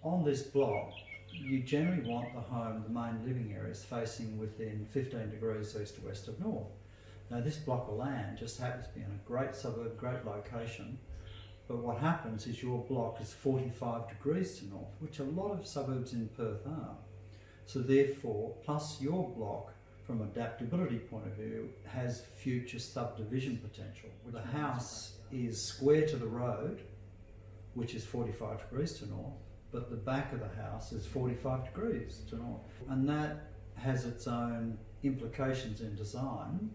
On this block, you generally want the home, the main living areas, facing within 15 degrees east to west of north. Now this block of land just happens to be in a great suburb, great location, but what happens is your block is 45 degrees to north, which a lot of suburbs in Perth are. So therefore, plus your block, from an adaptability point of view, has future subdivision potential. The house is square to the road, which is 45 degrees to north, but the back of the house is 45 degrees to north. And that has its own implications in design.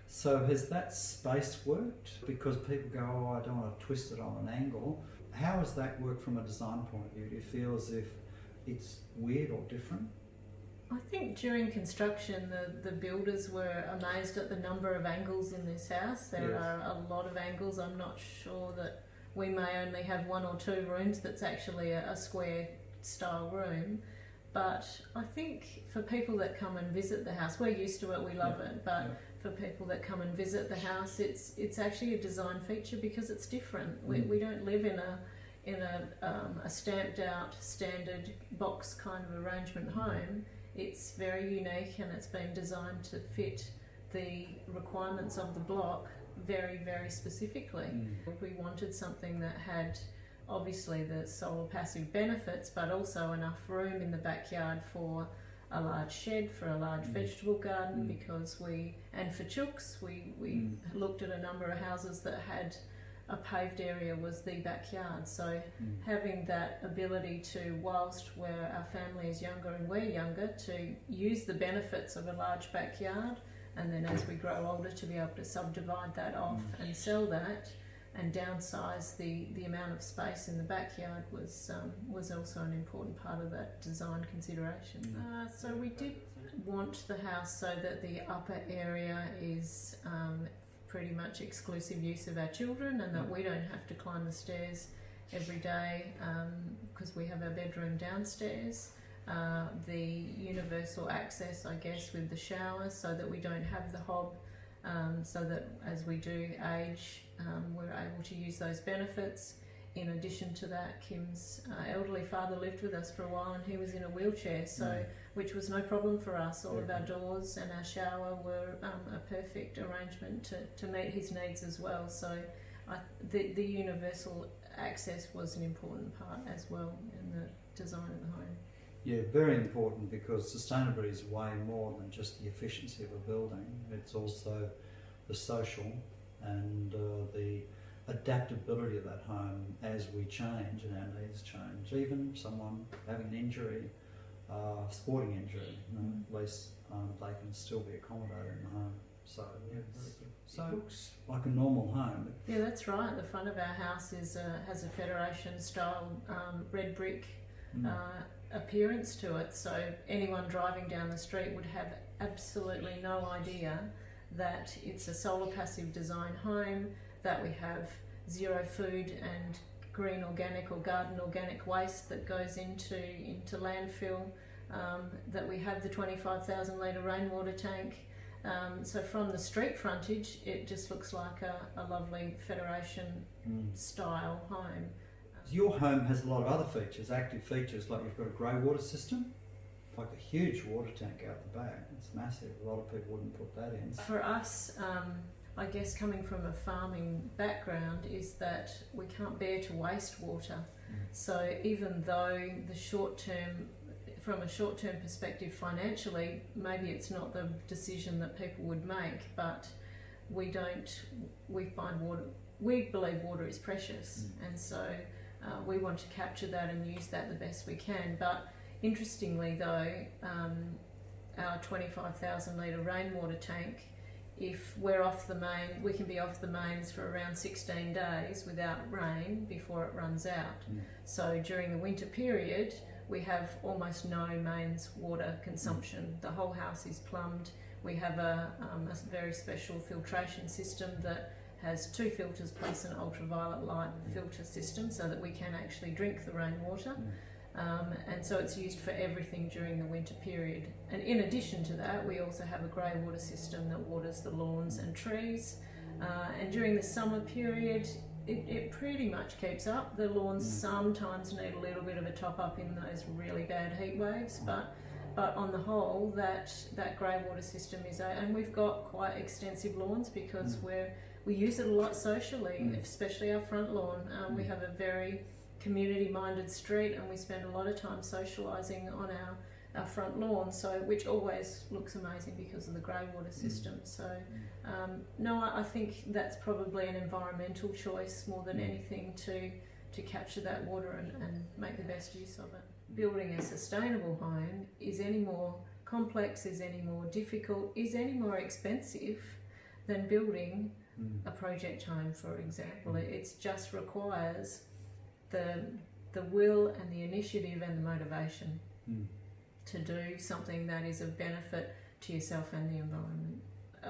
So has that space worked? Because people go, oh, I don't want to twist it on an angle. How has that worked from a design point of view? Do you feel as if it's weird or different? I think during construction the builders were amazed at the number of angles in this house. There are a lot of angles. I'm not sure that we may only have one or two rooms that's actually a square style room. But I think for people that come and visit the house, we're used to it, we love it, but for people that come and visit the house, it's actually a design feature because it's different. We don't live in a stamped out standard box kind of arrangement home. It's very unique and it's been designed to fit the requirements of the block very, very specifically. We wanted something that had obviously the solar passive benefits, but also enough room in the backyard for a large shed, for a large vegetable garden, because and for chooks, we looked at a number of houses that had a paved area was the backyard. So having that ability to, whilst where our family is younger and we're younger, to use the benefits of a large backyard, and then as we grow older to be able to subdivide that off and sell that and downsize the amount of space in the backyard was also an important part of that design consideration. So we did want the house so that the upper area is pretty much exclusive use of our children, and that we don't have to climb the stairs every day because we have our bedroom downstairs. The universal access, I guess, with the shower, so that we don't have the hob, so that as we do age, we're able to use those benefits. In addition to that, Kim's elderly father lived with us for a while and he was in a wheelchair, so which was no problem for us. All of our doors and our shower were a perfect arrangement to meet his needs as well. So the universal access was an important part as well in the design of the home. Yeah, very important, because sustainability is way more than just the efficiency of a building. It's also the social and the adaptability of that home as we change and our needs change. Even someone having an injury, sporting injury, at least they can still be accommodated in the home. So yeah, very good. So it looks like a normal home. Yeah, that's right. The front of our house has a Federation style red brick appearance to it, so anyone driving down the street would have absolutely no idea that it's a solar passive design home, that we have zero food and green organic or garden organic waste that goes into landfill, that we have the 25,000 litre rainwater tank. So from the street frontage, it just looks like a lovely Federation style home. Your home has a lot of other features, active features, like you've got a grey water system, like a huge water tank out the back. It's massive. A lot of people wouldn't put that in. For us, I guess coming from a farming background, is that we can't bear to waste water. So even though from a short-term perspective financially, maybe it's not the decision that people would make, but we believe water is precious, and so we want to capture that and use that the best we can. But interestingly though, our 25,000 litre rainwater tank, if we're off the main, we can be off the mains for around 16 days without rain before it runs out. So during the winter period, we have almost no mains water consumption. The whole house is plumbed. We have a very special filtration system that has 2 filters plus an ultraviolet light filter system, so that we can actually drink the rainwater. And so it's used for everything during the winter period. And in addition to that, we also have a grey water system that waters the lawns and trees. And during the summer period, it pretty much keeps up. The lawns sometimes need a little bit of a top up in those really bad heat waves, but on the whole, that grey water system is, and we've got quite extensive lawns because we use it a lot socially, especially our front lawn. We have a very community-minded street, and we spend a lot of time socialising on our front lawn, which always looks amazing because of the grey water system. So no, I think that's probably an environmental choice more than anything to capture that water and make the best use of it. Building a sustainable home is any more complex, is any more difficult, is any more expensive than building a project home, for example. It just requires the will and the initiative and the motivation to do something that is of benefit to yourself and the environment.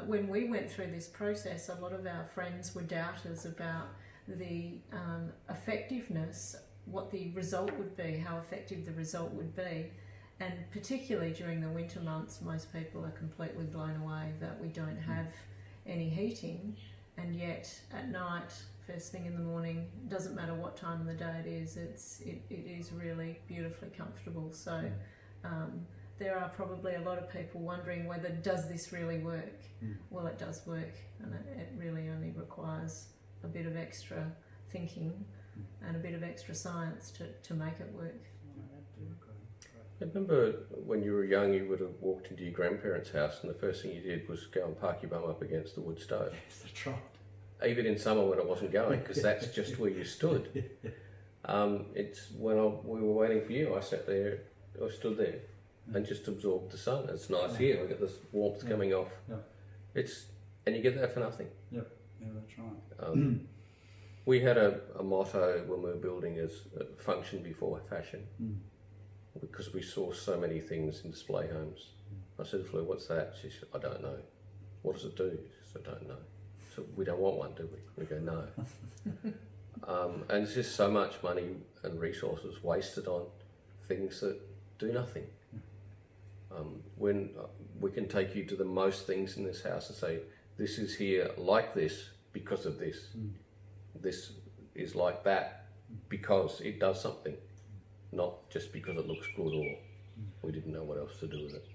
When we went through this process, a lot of our friends were doubters about the effectiveness, what the result would be, how effective the result would be. And particularly during the winter months, most people are completely blown away that we don't have any heating, and yet at night, first thing in the morning, doesn't matter what time of the day it is, it is really beautifully comfortable. So there are probably a lot of people wondering whether, does this really work? Well, it does work, and it really only requires a bit of extra thinking and a bit of extra science to make it work. I remember when you were young, you would have walked into your grandparents' house, and the first thing you did was go and park your bum up against the wood stove. Yes, that's right. Even in summer when it wasn't going, because that's just where you stood. It's when we were waiting for you, I sat there, I stood there, and just absorbed the sun. It's nice here. We get this warmth coming off. And you get that for nothing. Yeah, that's right. We had a motto when we were building as function before fashion, because we saw so many things in display homes. I said, Fleur, what's that? She said, I don't know. What does it do? She said, I don't know. So we don't want one, do we? We go, no. And there's just so much money and resources wasted on things that do nothing. When we can take you to the most things in this house and say, this is here like this because of this. This is like that because it does something, not just because it looks good or we didn't know what else to do with it.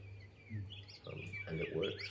And it works.